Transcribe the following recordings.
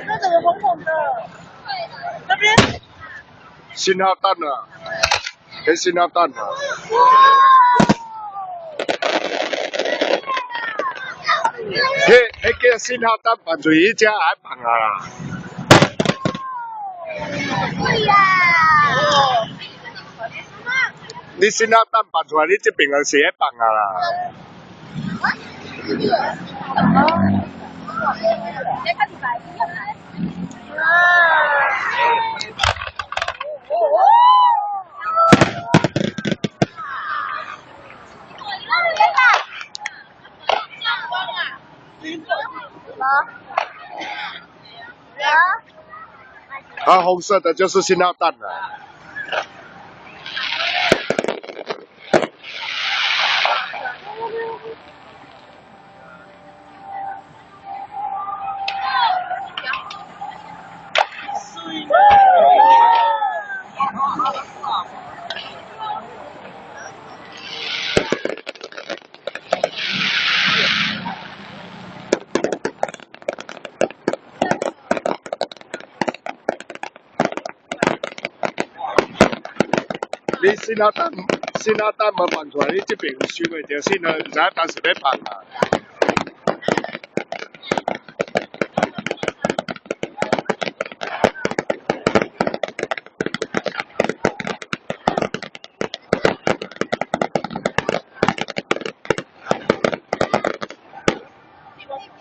那怎么红红的？那边。信号弹啊！迄信号弹啊！迄叫信号弹犯罪，伊只还放啊啦！对呀。你信号弹放出来，你这边就是喺放啊啦！它红色的就是信号弹了。你信号弹无放出来，你这边收袂到信号，唔知当时要放啊。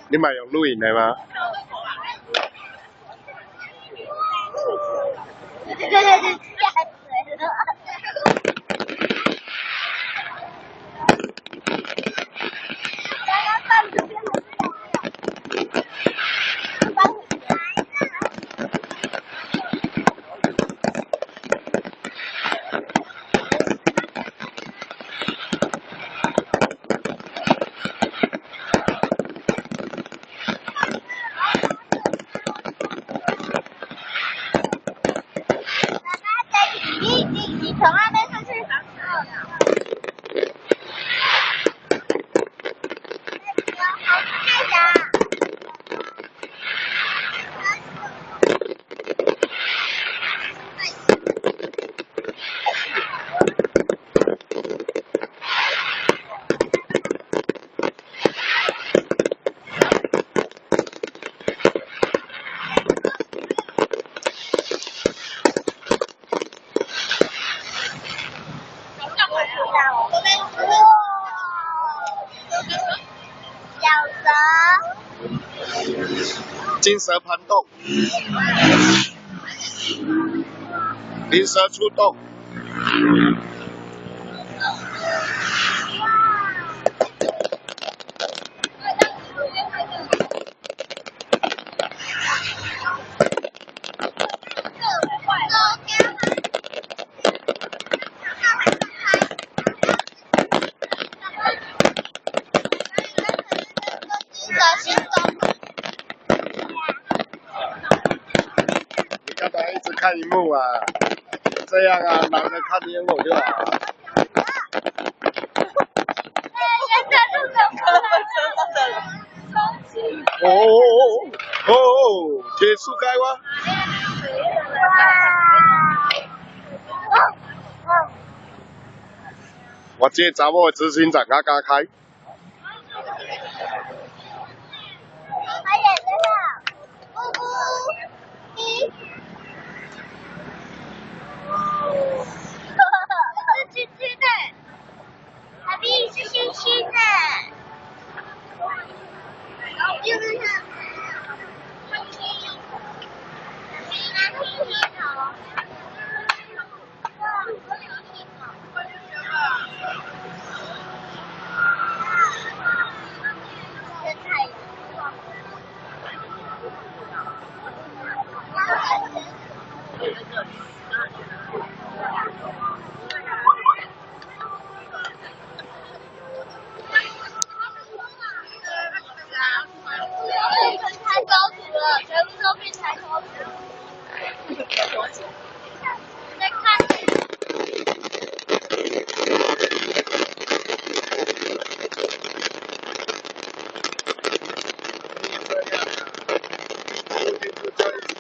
你咪用录影的吗？你从那边上去。金蛇盘动，灵蛇出动。干嘛一直看荧幕啊？这样啊，懒得看烟火就好了。哦，铁树开哇！我这查某的执行长刚刚开。是青青的，海碧是青青的，就是它，太高级了，全部都变太高级了。在看。可以。